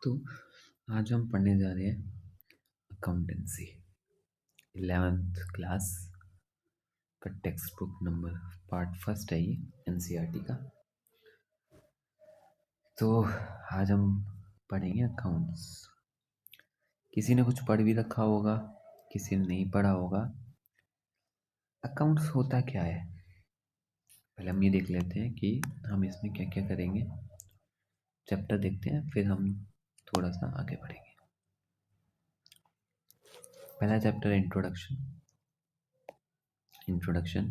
तो आज हम पढ़ने जा रहे हैं अकाउंटेंसी 11th क्लास का text book number part first है ये एनसीईआरटी का। तो आज हम पढ़ेंगे अकाउंट्स। किसी ने कुछ पढ़ भी रखा होगा, किसी ने नहीं पढ़ा होगा। अकाउंट्स होता क्या है, पहले हम ये देख लेते हैं कि हम इसमें क्या क्या करेंगे। चैप्टर देखते हैं, फिर हम थोड़ा सा आगे बढ़ेंगे। पहला चैप्टर है इंट्रोडक्शन। इंट्रोडक्शन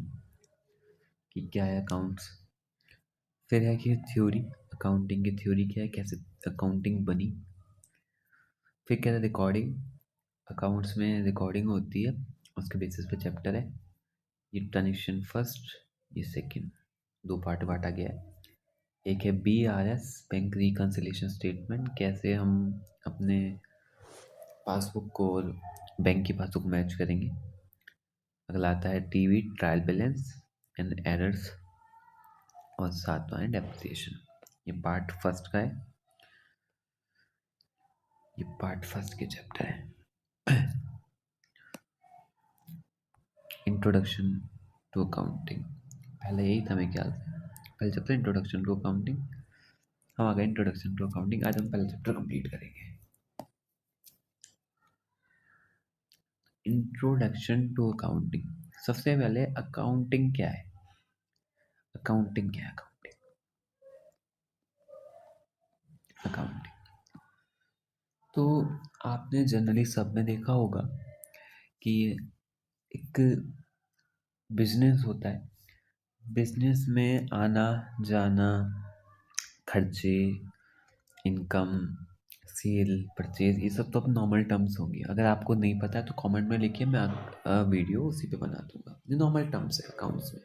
कि क्या है अकाउंट्स। फिर है कि थ्योरी, अकाउंटिंग की थ्योरी क्या है, कैसे अकाउंटिंग बनी। फिर क्या है रिकॉर्डिंग, अकाउंट्स में रिकॉर्डिंग होती है, उसके बेसिस पे चैप्टर है। ये ट्रांजेक्शन फर्स्ट, ये सेकंड, दो पार्ट बांटा गया है। एक है BRS, बैंक रिकंसिलिएशन स्टेटमेंट, कैसे हम अपने पासबुक को और बैंक की पासबुक मैच करेंगे। अगला आता है TV, trial balance and errors, और सातवां है डेप्रिसिएशन। ये पार्ट फर्स्ट का है, ये पार्ट फर्स्ट के चैप्टर है। इंट्रोडक्शन टू अकाउंटिंग, पहले यही था मेरे ख्याल से, पहले चैप्टर इंट्रोडक्शन टू अकाउंटिंग। हम आ गए इंट्रोडक्शन टू अकाउंटिंग। आज हम पहला चैप्टर कंप्लीट करेंगे। इंट्रोडक्शन टू अकाउंटिंग, सबसे पहले अकाउंटिंग क्या है। अकाउंटिंग क्या है, अकाउंटिंग तो आपने जनरली सब में देखा होगा कि एक बिजनेस होता है, बिजनेस में आना जाना, खर्चे, इनकम, सेल, परचेज, ये सब तो अब नॉर्मल टर्म्स होंगे। अगर आपको नहीं पता है तो कमेंट में लिखिए, मैं वीडियो उसी पे बना दूंगा। ये नॉर्मल टर्म्स है अकाउंट्स में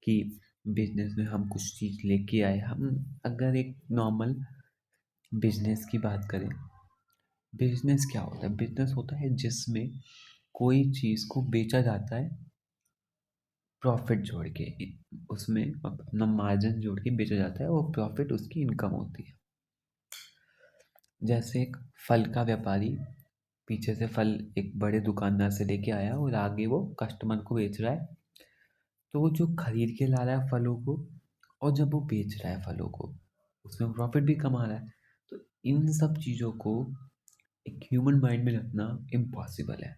कि बिजनेस में हम कुछ चीज़ लेके आए। हम अगर एक नॉर्मल बिजनेस की बात करें, बिजनेस क्या होता है, बिजनेस होता है जिसमें कोई चीज़ को बेचा जाता है प्रॉफिट जोड़ के, उसमें अपना मार्जिन जोड़ के बेचा जाता है, वो प्रॉफिट उसकी इनकम होती है। जैसे एक फल का व्यापारी पीछे से फल एक बड़े दुकानदार से लेके आया और आगे वो कस्टमर को बेच रहा है, तो वो जो खरीद के ला रहा है फलों को और जब वो बेच रहा है फलों को, उसमें प्रॉफिट भी कमा रहा है। तो इन सब चीज़ों को एक ह्यूमन माइंड में रखना इम्पॉसिबल है।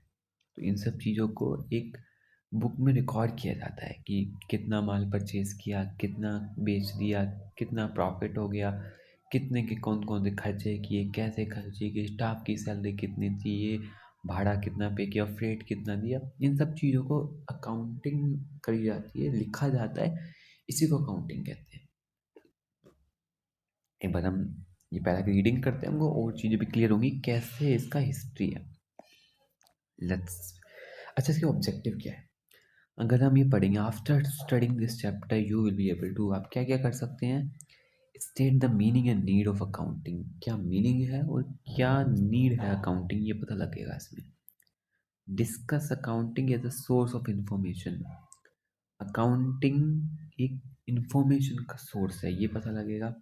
तो इन सब चीज़ों को एक बुक में रिकॉर्ड किया जाता है कि कितना माल परचेज किया, कितना बेच दिया, कितना प्रॉफिट हो गया, कितने के कौन कौन से खर्चे किए, कैसे खर्चे किए, स्टाफ की सैलरी कितनी थी, ये भाड़ा कितना पे किया, फ्रेट कितना दिया। इन सब चीज़ों को अकाउंटिंग करी जाती है, लिखा जाता है, इसी को अकाउंटिंग कहते हैं। एक बार हम ये पहला रीडिंग करते हैं, हमको और चीज़ें भी क्लियर होंगी कैसे इसका हिस्ट्री है। लेट्स, अच्छा इसके ऑब्जेक्टिव क्या है। अगर हम ये पढ़ेंगे, after studying this chapter you will be able to, आप क्या क्या कर सकते हैं। State the meaning and need of accounting, क्या मीनिंग है और क्या नीड है अकाउंटिंग, ये पता लगेगा इसमें। Discuss accounting as a source of information, accounting एक इंफॉर्मेशन का सोर्स है, ये पता लगेगा।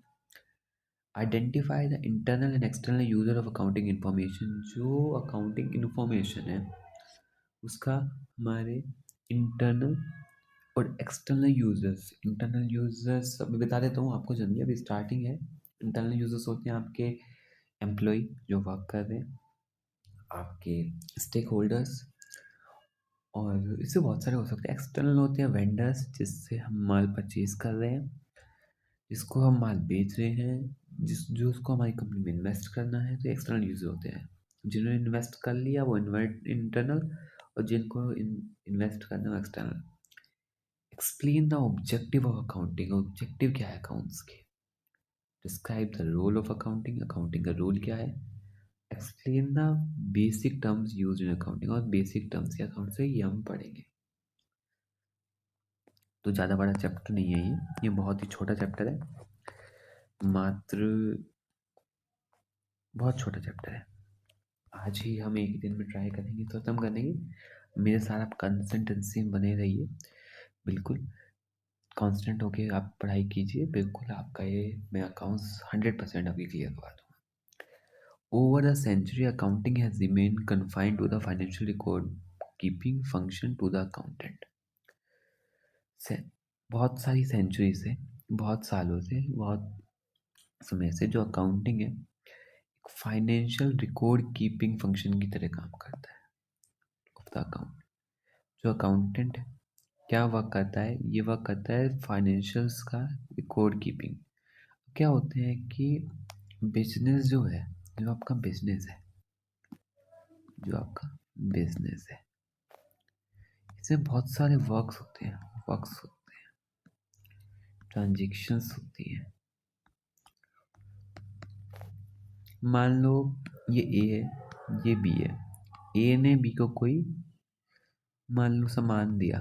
Identify the internal and external user of accounting information, जो अकाउंटिंग इंफॉर्मेशन है उसका हमारे इंटरनल और एक्सटर्नल यूजर्स, इंटरनल यूजर्स अभी बता देता हूँ आपको जल्दी, अभी स्टार्टिंग है। इंटरनल यूजर्स होते हैं आपके एम्प्लॉय जो वर्क कर रहे हैं, आपके स्टेक होल्डर्स, और इससे बहुत सारे हो सकते हैं। एक्सटर्नल होते हैं वेंडर्स, जिससे हम माल परचेज कर रहे हैं, जिसको हम माल बेच रहे हैं, जो उसको हमारी कंपनी में इन्वेस्ट करना है, तो एक्सटर्नल यूजर होते हैं। जिन्होंने इन्वेस्ट कर लिया वो इंटरनल, और जिनको इन्वेस्ट करना है वो external. Explain the objective of accounting, objective क्या है अकाउंट्स के। Describe the role of accounting, accounting का रोल क्या है। Explain the basic terms use in accounting, और बेसिक टर्म्स के अकाउंट से ये हम पढ़ेंगे। तो ज़्यादा बड़ा चैप्टर नहीं है ये बहुत ही छोटा चैप्टर है, मात्र बहुत छोटा चैप्टर है। आज ही हम एक दिन में ट्राई करेंगे तो खत्म कर देंगे। मेरे साथ आप कंसिस्टेंसी में बने रहिए, बिल्कुल कांस्टेंट होके आप पढ़ाई कीजिए, बिल्कुल आपका ये मैं अकाउंट्स 100% अभी क्लियर करवा दूँगा। Over a century, accounting has remained confined to the financial record keeping function to the accountant. से बहुत सारी सेंचुरी से, बहुत सालों से, बहुत समय से जो अकाउंटिंग है, फाइनेंशियल रिकॉर्ड कीपिंग फंक्शन की तरह काम करता है ऑफ द अकाउंट। जो अकाउंटेंट है, क्या वर्क करता है? ये वर्क करता है फाइनेंशियल्स का रिकॉर्ड कीपिंग। क्या होते हैं कि बिजनेस जो है, जो आपका बिजनेस है, जो आपका बिजनेस है, इसमें बहुत सारे वर्क्स होते हैं, ट्रांजेक्शन्स होती हैं। मान लो ये ए है, ये बी है। ए ने बी को कोई मान लो सामान दिया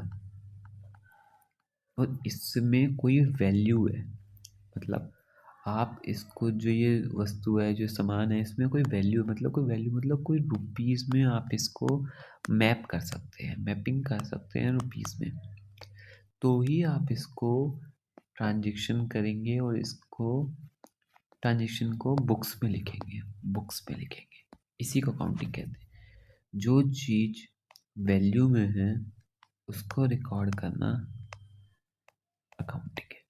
और इसमें कोई वैल्यू है, मतलब आप इसको, जो ये वस्तु है, जो सामान है, इसमें कोई वैल्यू, मतलब कोई वैल्यू, मतलब कोई रुपीस में आप इसको मैप कर सकते हैं, मैपिंग कर सकते हैं रुपीस में, तो ही आप इसको ट्रांजेक्शन करेंगे और इसको ट्रांजेक्शन को बुक्स में लिखेंगे। इसी को काउंटिंग कहते हैं। जो चीज वैल्यू में है उसको रिकॉर्ड करना अकाउंटिंग है।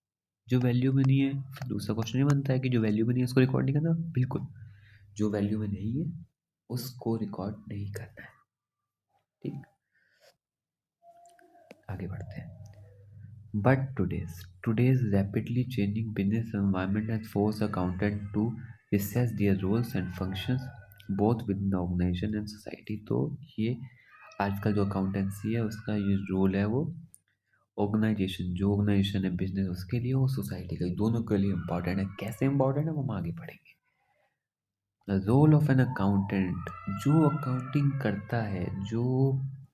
जो वैल्यू में नहीं है, फिर दूसरा क्वेश्चन ये बनता है कि जो वैल्यू में नहीं है उसको रिकॉर्ड नहीं करना। बिल्कुल, जो वैल्यू में नहीं है उसको रिकॉर्ड नहीं करना है। ठीक, आगे बढ़ते हैं। But today's rapidly changing business environment has forced accountants to assess their roles and functions both within the organization and society। तो ये आजकल जो अकाउंटेंसी है उसका ये रोल है, वो ऑर्गेनाइजेशन, जो ऑर्गेनाइजेशन है बिजनेस, उसके लिए और सोसाइटी के लिए, दोनों के लिए इम्पॉर्टेंट है। कैसे इम्पॉर्टेंट है वो हम आगे पढ़ेंगे। The role of an accountant, जो अकाउंटिंग करता है, जो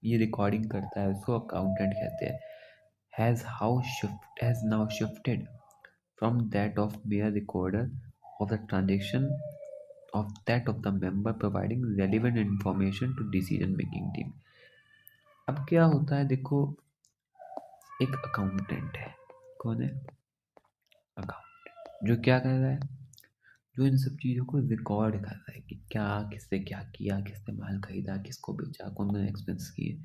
ये रिकॉर्डिंग करता है, उसको अकाउंटेंट कहते हैं। Has now shifted from that of mere recorder of the transaction of that of the member providing relevant information to decision making team। अब क्या होता है, देखो, एक अकाउंटेंट है। कौन है? अकाउंटेंट। जो क्या कर रहा है? जो इन सब चीज़ों को रिकॉर्ड कर रहा है कि क्या, किससे क्या किया, किसने माल खरीदा, किसको बेचा, कौन कौन एक्सपेंस किए।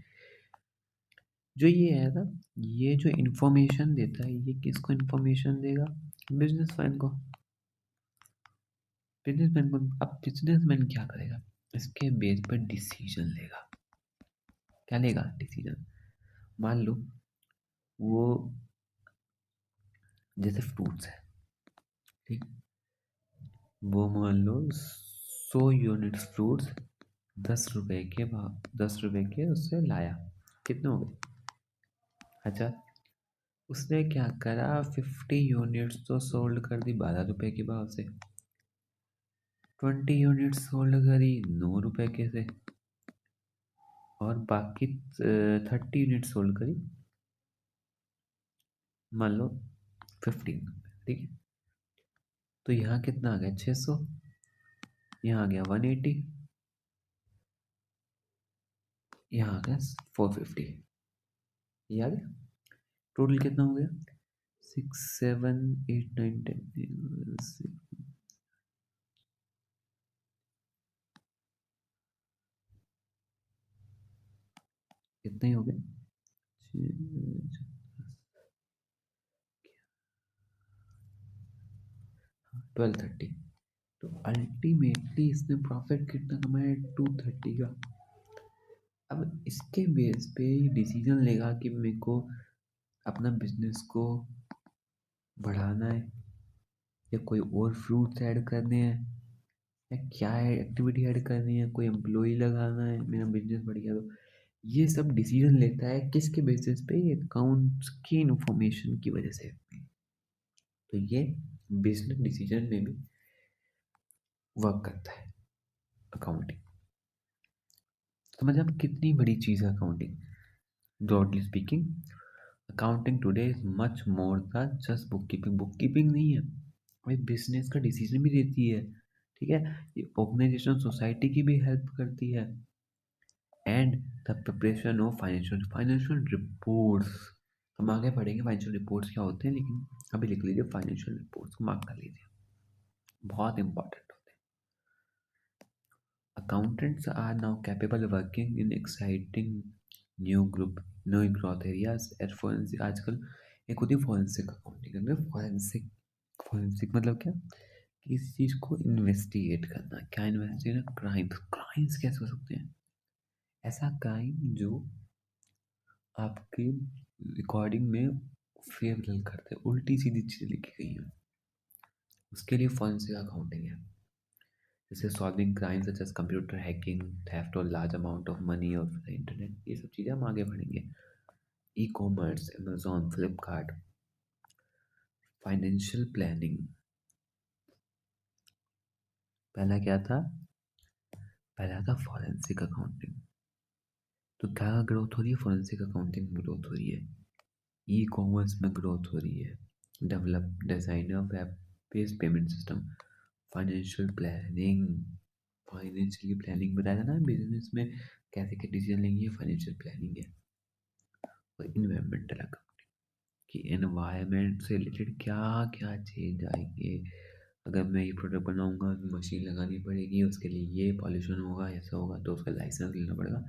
जो ये है ना, ये जो इन्फॉर्मेशन देता है, ये किसको इन्फॉर्मेशन देगा? बिजनेसमैन को। बिजनेसमैन को। अब बिजनेसमैन क्या करेगा? इसके बेस पर डिसीजन लेगा। क्या लेगा? डिसीजन। मान लो वो, जैसे फ्रूट्स है, ठीक, वो मान लो 100 यूनिट्स फ्रूट्स 10 रुपए के भाव, 10 रुपए के उससे लाया। कितने हो गए? अच्छा, उसने क्या करा, 50 यूनिट्स तो सोल्ड कर दी 12 रुपए के भाव से, 20 यूनिट्स सोल्ड करी 9 रुपए के से, और बाकी 30 यूनिट सोल्ड करी मान लो 15 रुपए। ठीक है, तो यहाँ कितना आ गया? 600। यहाँ आ गया 180। यहाँ आ गया 450। ये आ गया। टोटल कितना हो गया? 6 7 8 9 10। कितने हो गए? 1230। तो अल्टीमेटली इसने प्रॉफिट कितना कमाया? 230 का। अब इसके बेस पे डिसीजन लेगा कि मेरे को अपना बिजनेस को बढ़ाना है, या कोई और फ्रूट्स ऐड करने हैं, या क्या एक्टिविटी ऐड करनी है, कोई एम्प्लॉय लगाना है, मेरा बिजनेस बढ़ गया तो। ये सब डिसीजन लेता है किसके बेसिस पे? अकाउंट्स की इंफॉर्मेशन की वजह से। तो ये बिजनेस डिसीजन में भी वर्क करता है अकाउंटिंग। समझ आप कितनी बड़ी चीज़ है accounting. Broadly speaking, accounting today is much more than just book keeping. Book keeping नहीं है, भाई बिजनेस का डिसीजन भी देती है। ठीक है, ये ऑर्गेनाइजेशन, सोसाइटी की भी हेल्प करती है, and the preparation of financial reports. हम आगे पढ़ेंगे फाइनेंशियल रिपोर्ट्स क्या होते हैं, लेकिन अभी लिख लीजिए फाइनेंशियल रिपोर्ट्स को, मार्क कर लीजिए, बहुत इंपॉर्टेंट होते हैं। Accountants are now capable of working in exciting new growth areas at forensic आजकल एक होती है forensic accounting अंदर forensic मतलब क्या कि इस चीज़ को इन्वेस्टिगेट करना क्या इन्वेस्टिगेट क्राइम्स कैसे हो सकते हैं ऐसा क्राइम जो आपके रिकॉर्डिंग में फेवरल करते हैं उल्टी सीधी चीज़ें लिखी गई हैं उसके लिए forensic accounting है जैसे solving crime such as computer hacking theft और large amount of money of the internet ये सब चीज़ें हम आगे बढ़ेंगे e commerce Amazon Flipkart financial planning पहला क्या था पहला था फॉरेंसिक अकाउंटिंग तो क्या ग्रोथ हो रही है फॉरेंसिक अकाउंटिंग में ग्रोथ हो रही है ई कॉमर्स में ग्रोथ हो रही है develop designer web based payment system financial planning financially planning बताया था ना बिजनेस में कैसे क्या डिसीजन लेंगे फाइनेंशियल प्लानिंग है और इन्वायरमेंटल कि एनवायरनमेंट से रिलेटेड क्या क्या चेंज आएंगे अगर मैं ये प्रोडक्ट बनाऊंगा तो मशीन लगानी पड़ेगी उसके लिए ये पॉल्यूशन होगा ऐसा होगा तो उसका लाइसेंस लेना पड़ेगा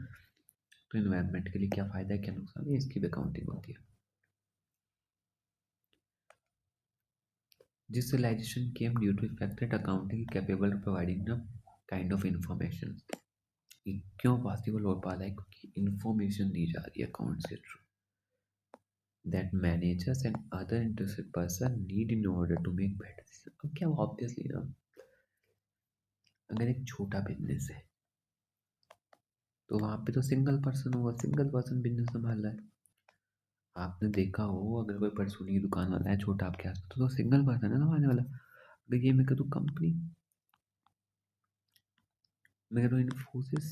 तो एनवायरनमेंट के लिए क्या फ़ायदा है क्या नुकसान है इसकी भी अकाउंटिंग होती है digitalization came due to the fact that accounting is capable of providing the kind of information ये क्यों पॉसिबल हो पा रहा है क्योंकि इंफॉर्मेशन दी जा रही है अकाउंट से through that managers and other interested person need in order to make better decisions. अब क्या ऑब्वियसली ना अगर एक छोटा बिजनेस है तो वहाँ पे तो सिंगल पर्सन बिजनेस संभाल रहा है आपने देखा हो अगर कोई परचूनी की दुकान वाला है छोटा आपके आस तो सिंगल पर्सन है संभालने वाला अगर ये मैं कहूँ कंपनी मैं कहता हूँ इन्फोसिस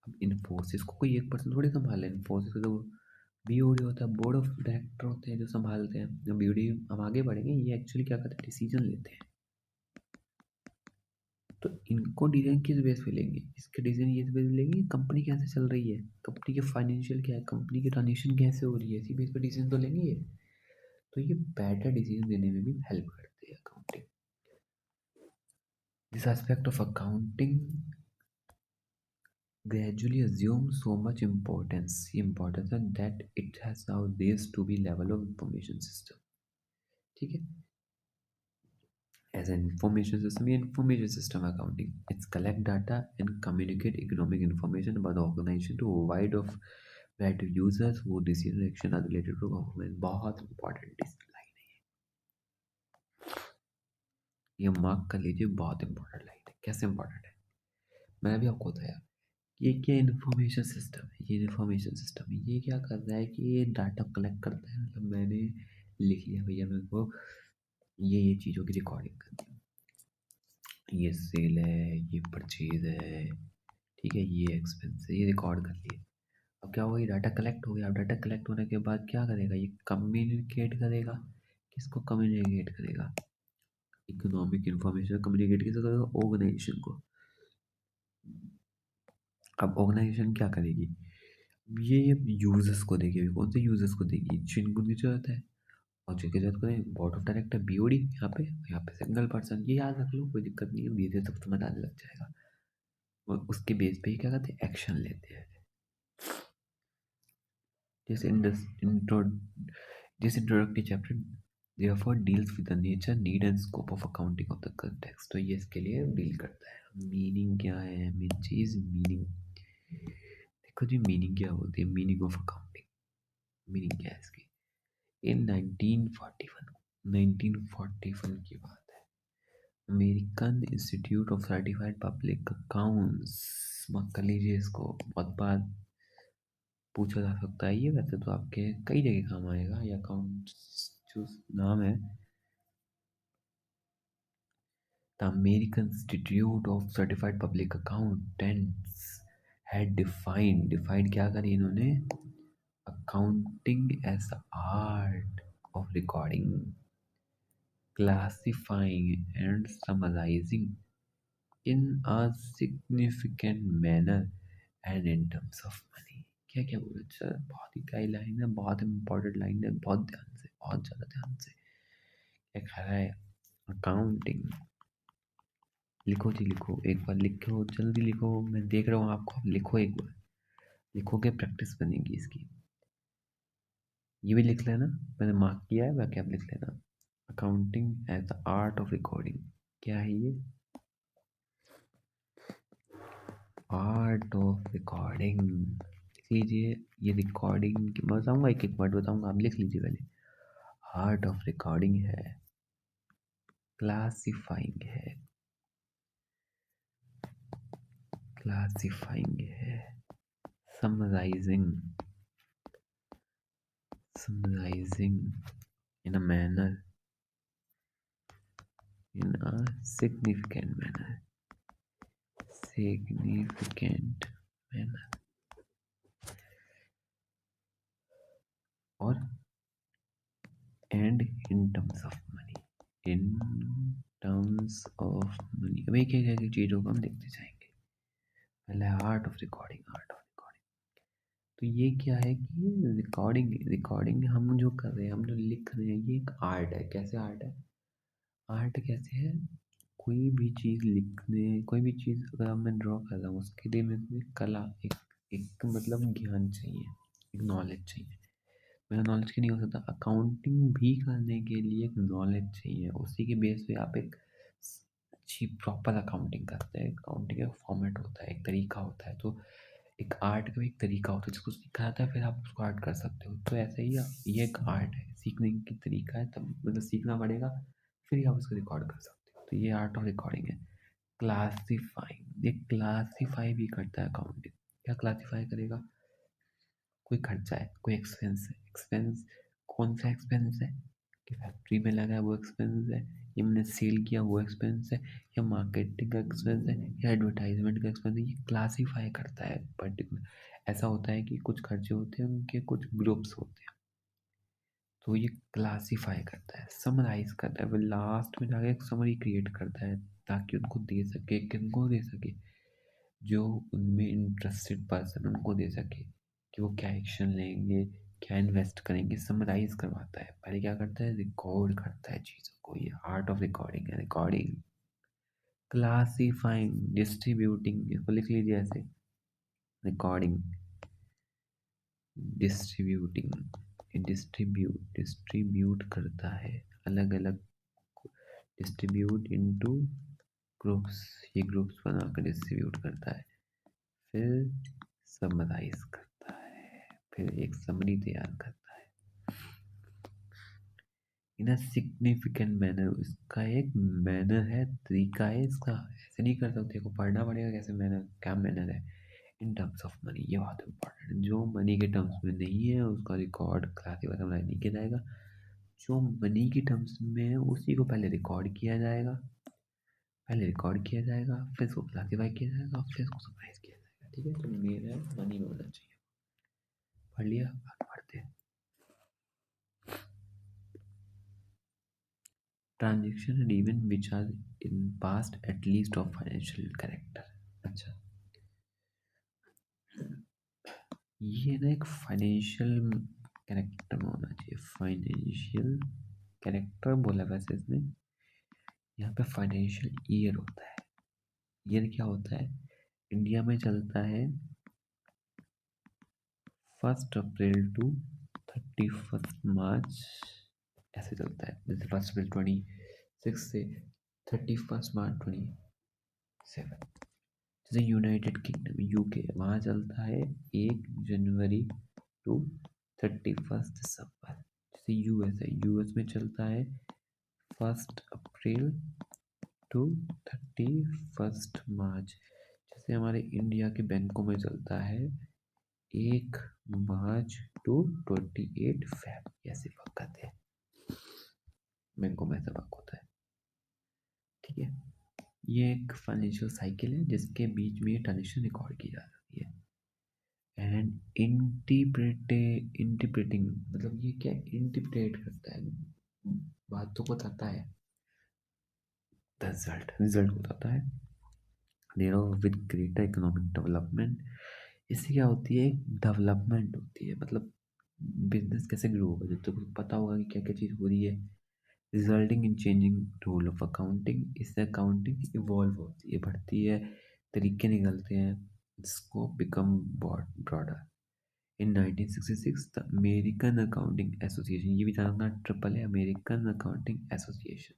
अब इन्फोसिस को कोई एक पर्सन थोड़ी संभाल है इन्फोसिस का तो बीओडी होता है बोर्ड ऑफ डायरेक्टर होते हैं जो संभालते हैं बीओडी हम आगे बढ़ेंगे ये एक्चुअली क्या करते हैं डिसीजन लेते हैं तो इनको डिसीजन किस बेस पे लेंगे इसके डिसीजन ये बेस पे लेंगे कंपनी कैसे चल रही है कंपनी के फाइनेंशियल क्या है कंपनी की ट्रांजेक्शन कैसे हो रही है इसी बेस पे डिसीजन तो लेंगे ये तो ये बेटर डिसीजन देने में भी हेल्प करती है accounting this aspect of accounting gradually assumes so much importance and that it has now raised to be level of information system ठीक है as an information system accounting it's collect data and communicate economic information about the organization to a wide of variety of users who decision action are related to government बहुत important line है ये mark कर लीजिए बहुत important line है कैसे important है मैंने अभी आपको बताया ये क्या इन्फॉर्मेशन सिस्टम है ये इन्फॉर्मेशन सिस्टम है ये क्या कर रहा है कि ये डाटा कलेक्ट करता है मतलब मैंने लिख लिया भैया मेरे को ये चीज़ों की रिकॉर्डिंग करनी है ये सेल है ये परचेज है ठीक है ये एक्सपेंस है ये रिकॉर्ड कर लिए अब क्या होगा ये डाटा कलेक्ट हो गया अब डाटा कलेक्ट होने के बाद क्या करेगा ये कम्युनिकेट करेगा किसको कम्युनिकेट करेगा इकोनॉमिक इंफॉर्मेशन कम्युनिकेट किसको करेगा ऑर्गेनाइजेशन को अब ऑर्गेनाइजेशन क्या करेगी ये यूजर्स को देगी अभी कौन से यूजर्स को देगी जिनको की जरूरत है और जिनकी जरूरत करें बोर्ड ऑफ डायरेक्टर बीओडी यहाँ पे सिंगल पर्सन ये याद रख लो कोई दिक्कत नहीं है धीरे सब समझ आने लग जाएगा और उसके बेस पे ही क्या करते हैं एक्शन लेते हैं जैसे this introductory chapter therefore deals with the nature need and scope of accounting of the context तो ये इसके लिए डील करता है मीनिंग क्या है मेन चीज मीनिंग देखो जी मीनिंग क्या होती है मीनिंग ऑफ अकाउंटिंग मीनिंग क्या है इसकी इन 1941 की बात है American Institute of Certified public accounts मत कर लीजिए इसको बहुत बार पूछा जा सकता है ये वैसे तो आपके कई जगह काम आएगा ये अकाउंट जो नाम है the American Institute of Certified Public Accountants had defined क्या करी इन्होंने accounting as art of recording classifying and summarizing in a significant manner and in terms of money क्या क्या बोले सर बहुत ही कई लाइन है बहुत इंपॉर्टेंट लाइन है बहुत ध्यान से बहुत ज़्यादा ध्यान से क्या कह रहा है अकाउंटिंग लिखो जी, लिखो एक बार, लिखो जल्दी लिखो, मैं देख रहा हूँ आपको, आप लिखो एक बार, लिखोगे प्रैक्टिस बनेगी इसकी। ये भी लिख लेना, मैंने मार्क किया है, बाकी आप लिख लेना। Accounting as the art of recording, क्या है ये? आर्ट ऑफ रिकॉर्डिंग, लिख लीजिए। ये रिकॉर्डिंग मैं बताऊंगा, एक एक वर्ड बताऊंगा, आप लिख लीजिए पहले। आर्ट ऑफ रिकॉर्डिंग है, क्लासिफाइंग है, क्लासिफाइंग है, summarising, summarising in a manner, in a significant manner, significant manner, और and in terms of money, in terms of money। अब एक एक चीज़ों को हम देखते जाएंगे। पहले art of recording, art of recording, तो ये क्या है कि रिकॉर्डिंग, रिकॉर्डिंग हम जो कर रहे हैं, हम जो लिख रहे हैं, ये एक आर्ट है। कैसे आर्ट है? आर्ट कैसे है? कोई भी चीज़ लिखने, कोई भी चीज़ अगर अब मैं ड्रॉ कर रहा हूँ, उसके लिए मेरे को एक कला, एक मतलब ज्ञान चाहिए, एक नॉलेज चाहिए। मेरा नॉलेज की नहीं हो सकता, अकाउंटिंग भी करने के लिए एक नॉलेज चाहिए। उसी के बेस पे आप एक अच्छी प्रॉपर अकाउंटिंग करते हैं। अकाउंटिंग का फॉर्मेट होता है, एक तरीका होता है, तो एक आर्ट का भी एक तरीका होता है जिसको सीखा जाता है, फिर आप उसको आर्ट कर सकते हो। तो ऐसे ही ये एक आर्ट है, सीखने की तरीका है, तब मतलब सीखना पड़ेगा, फिर ही आप उसको रिकॉर्ड कर सकते हो। तो ये आर्ट ऑफ रिकॉर्डिंग है। क्लासीफाइंग, ये क्लासीफाई भी करता है अकाउंटिंग। क्या क्लासीफाई करेगा? कोई खर्चा है, कोई एक्सपेंस है, एक्सपेंस कौन सा एक्सपेंस है, कि फैक्ट्री में लगा है वो एक्सपेंस है, या मैंने सेल किया वो एक्सपेंस है, या मार्केटिंग का एक्सपेंस है, या एडवर्टाइजमेंट का एक्सपेंस है। ये क्लासीफाई करता है पर्टिकुलर। ऐसा होता है कि कुछ खर्चे होते हैं, उनके कुछ ग्रुप्स होते हैं, तो ये क्लासीफाई करता है, समराइज करता है, फिर लास्ट में जाके एक समरी क्रिएट करता है, ताकि उनको दे सके, किनको दे सके, जो उनमें इंटरेस्टेड पर्सन, उनको दे सके कि वो क्या एक्शन लेंगे, क्या इन्वेस्ट करेंगे। समराइज करवाता है, पहले क्या करता है, रिकॉर्ड करता है चीज़ों को। ये आर्ट ऑफ रिकॉर्डिंग है, रिकॉर्डिंग। क्लासीफाइंग, डिस्ट्रीब्यूटिंग, इसको लिख लीजिए ऐसे, रिकॉर्डिंग, डिस्ट्रीब्यूटिंग, डिस्ट्रीब्यूट करता है, अलग अलग, डिस्ट्रीब्यूट इनटू ग्रुप्स, ये ग्रुप्स बनाकर डिस्ट्रीब्यूट करता है। फिर समराइज करता है, फिर एक समरी तैयार करता है इन अ सिग्निफिकेंट मैनर। इसका एक मैनर है, तरीका है इसका, ऐसे नहीं कर सकते, को पढ़ना पड़ेगा कैसे मैनर, क्या मैनर है। इन टर्म्स ऑफ मनी, ये बहुत इंपॉर्टेंट है। जो मनी के टर्म्स में नहीं है उसका रिकॉर्ड क्लासिफाई समराइज नहीं किया जाएगा। जो मनी के टर्म्स में है उसी को पहले रिकॉर्ड किया जाएगा, पहले रिकॉर्ड किया जाएगा, फिर उसको क्लासिफाई किया जाएगा, फिर उसको समराइज किया जाएगा। ठीक है, तो मेरा मनी में होना चाहिए। पढ़ लिया, आगे बढ़ते हैं। Transaction and event which are in past at least of financial character. अच्छा, ये ना एक फाइनेंशियल कैरेक्टर में होना चाहिए, फाइनेंशियल कैरेक्टर बोला वैसे इसमें। यहाँ पे फाइनेंशियल ईयर होता है। ईयर क्या होता है? इंडिया में चलता है 1 अप्रैल टू 31 मार्च, ऐसे चलता है। जैसे 1 अप्रैल 26 से 31 मार्च 27। जैसे यूनाइटेड किंगडम, यूके, वहाँ चलता है 1 जनवरी टू 31 दिसंबर। जैसे यूएस है, यूएस में चलता है 1 अप्रैल टू 31 मार्च। जैसे हमारे इंडिया के बैंकों में चलता है 1 मार्च टू 28 फेब, ऐसे वर्क करते हैं बैंकों में, ऐसा वर्क होता है। ठीक है, ये एक फाइनेंशियल साइकिल है जिसके बीच में ये ट्रांजेक्शन रिकॉर्ड की जा सकती है। एंड इंटरप्रेटिंग, मतलब ये क्या, इंटरप्रेट करता है, बातों को बताता है, रिजल्ट, रिजल्ट बताता है। There with greater economic development, इससे क्या होती है, डेवलपमेंट होती है, मतलब बिजनेस कैसे ग्रो होगा, जब तक तो पता होगा कि क्या क्या चीज़ हो रही है, resulting in changing rule of accounting. इससे अकाउंटिंग इवॉल्व होती है, बढ़ती है, तरीके निकलते हैं, scope become broader. In 1966 the American accounting association, ये भी ध्यान रखना ट्रिपल है, अमेरिकन अकाउंटिंग एसोसिएशन,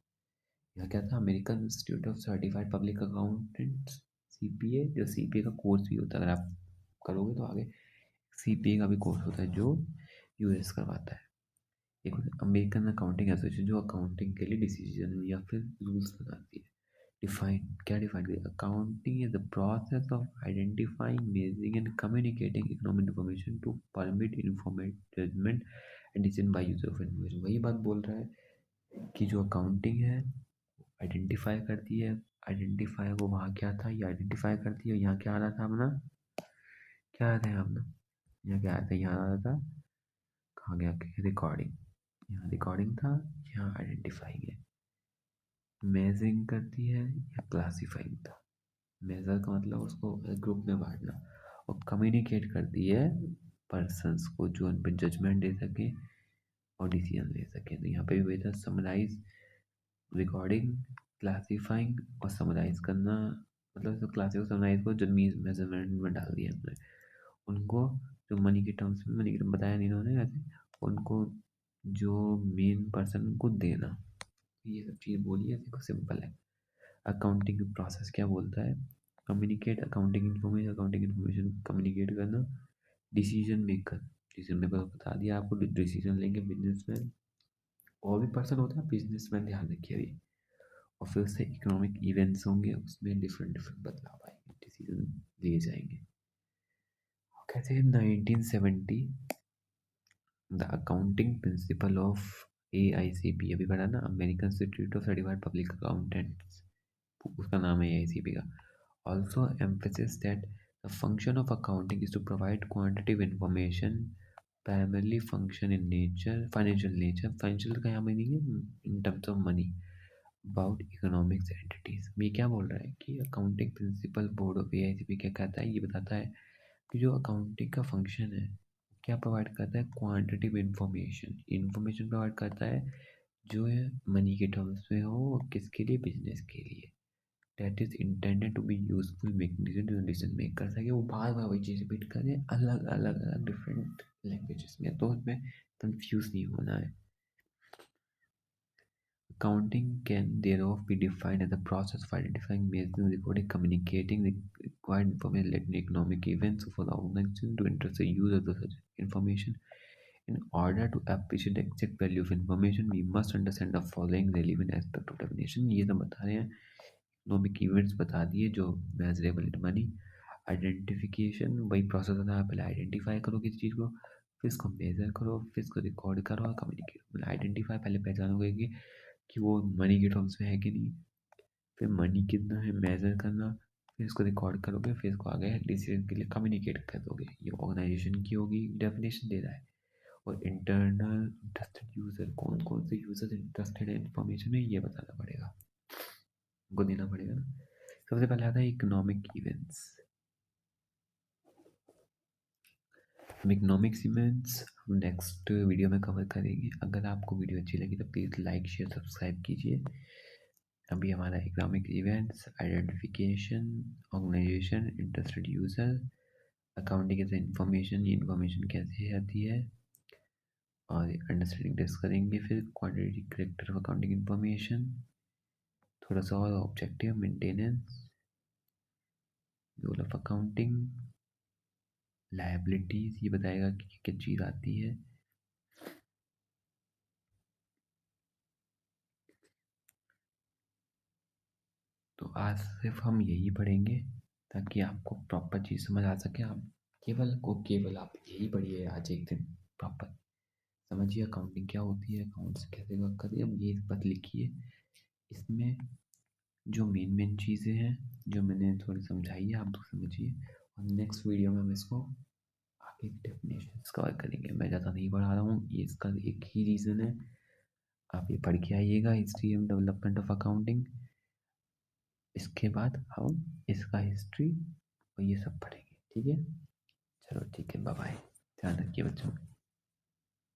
यह क्या था, American Institute of Certified Public accountants, CPA, जो सीपीए का कोर्स भी होता है, अगर आप करोगे तो आगे सीपीए का भी कोर्स होता है जो यूएस करवाता है। एक अमेरिकन अकाउंटिंग एसोसिएशन जो अकाउंटिंग के लिए डिसीजन या फिर रूल्स बनाती है। डिफाइन, क्या डिफाइन करिए, accounting is the process of identifying, measuring and communicating economic information to permit informed judgement and decision by user of information. वही बात बोल रहा है कि जो अकाउंटिंग है आइडेंटिफाई करती है, आइडेंटिफाई वो वहाँ क्या था, ये आइडेंटिफाई करती है, यहाँ क्या आ रहा था अपना, क्या आया था यहाँ अपना, यहाँ क्या आया था, यहाँ आ रहा था, कहाँ गया, रिकॉर्डिंग, यहाँ रिकॉर्डिंग था, यहाँ आइडेंटिफाइंग है। मेजरिंग करती है या क्लासीफाइंग था, मेजर का मतलब उसको ग्रुप में बांटना, और कम्युनिकेट करती है पर्सन्स को जो उन पर जजमेंट दे सके और डिसीजन ले सके। तो यहाँ पे भी वही था, समराइज, रिकॉर्डिंग, क्लासीफाइंग और समराइज करना, मतलब तो क्लासिक समराइज को जो मेजरमेंट में डाल दिया हमने उनको, जो मनी के टर्म्स में, मनी के टर्म बताया नहीं इन्होंने वैसे, उनको जो मेन पर्सन को देना, ये सब चीज़ बोली है, देखो सिंपल है। अकाउंटिंग प्रोसेस क्या बोलता है, कम्युनिकेट अकाउंटिंग इन्फॉर्मेशन कम्युनिकेट करना, डिसीजन मेकर बता दिया आपको, डिसीजन लेंगे बिजनेसमैन, और भी पर्सन होता है बिजनेसमैन, ध्यान रखिए अभी, और फिर उससे इकोनॉमिक इवेंट्स होंगे, उसमें डिफरेंट डिफरेंट बदलाव आएंगे, डिसीजन लिए जाएंगे। कहते हैं 1970 the accounting principle of AICP, अभी पढ़ा ना, American Institute of Certified Public accountants, उसका नाम है AICP का, also emphasizes that the function of accounting is to provide quantitative information, primarily function in nature, financial का यहाँ मीनिंग है in terms of money, about economics entities। ये क्या बोल रहा है कि accounting principle board of AICP क्या कहता है, ये बताता है कि जो अकाउंटिंग का फंक्शन है क्या प्रोवाइड करता है, क्वांटिटिव इंफॉर्मेशन, इंफॉर्मेशन प्रोवाइड करता है जो है मनी के टर्म्स में हो, किसके लिए, बिजनेस के लिए, that is intended to be useful making decision make कर सके, वो बार बार वही चीज़ रिपीट करें अलग अलग अलग डिफरेंट लैंग्वेजेस में, तो उसमें कंफ्यूज नहीं होना है। Accounting can thereof be defined as the process of identifying, measuring, recording, communicating the required information relating to economic events for the organization to interest the user of such information. In order to appreciate the exact value of information, we must understand the following relevant aspect of definition। ये सब बता रहे हैं, economic events बता दिए जो measurable in money, identification वही process होता है, पहले आइडेंटिफाई करो किसी चीज़ को, फिर इसको मेजर करो, फिर इसको रिकॉर्ड करो और कम्युनिकेट, मतलब आइडेंटिफाई पहले पहचानोगे कि वो मनी के टर्म्स में है कि नहीं, फिर मनी कितना है मेजर करना, फिर इसको रिकॉर्ड करोगे, फिर इसको आगे डिसीजन के लिए कम्युनिकेट कर दोगे। ये ऑर्गेनाइजेशन की होगी, डेफिनेशन दे रहा है। और इंटरनल इंटरेस्टेड यूज़र, कौन कौन से यूज़र इंटरेस्टेड है इन्फॉर्मेशन में, ये बताना पड़ेगा, उनको देना पड़ेगा ना। सबसे पहले आता है इकोनॉमिक इवेंट्स। हम इकोनॉमिक्स इवेंट्स हम नेक्स्ट वीडियो में कवर करेंगे। अगर आपको वीडियो अच्छी लगी तो प्लीज़ लाइक शेयर सब्सक्राइब कीजिए। अभी हमारा economic events, identification, organisation, interested user, accounting as information, ये इन्फॉर्मेशन कैसे आती है, और अंडरस्टैंडिंग डिस्कस करेंगे। फिर quantity character of accounting information, थोड़ा सा और objective, maintenance, rule of accounting, liabilities, ये बताएगा कि क्या चीज़ आती है। तो आज सिर्फ हम यही पढ़ेंगे ताकि आपको प्रॉपर चीज़ समझ आ सके। आप केवल आप यही पढ़िए आज एक दिन, प्रॉपर समझिए अकाउंटिंग क्या होती है, अकाउंट्स कैसे वर्क करती है, अब ये बस लिखिए। इसमें जो मेन चीज़ें हैं जो मैंने थोड़ी समझाई है आप समझिए, और नेक्स्ट वीडियो में हम इसको आगे डेफिनेशन कवर करेंगे। मैं ज़्यादा नहीं पढ़ा रहा हूँ, ये इसका एक ही रीज़न है, आप ये पढ़ के आइएगा, history and development of accounting. इसके बाद हम इसका हिस्ट्री और ये सब पढ़ेंगे, ठीक है। चलो ठीक है, बाय बाय, ध्यान रखिए बच्चों।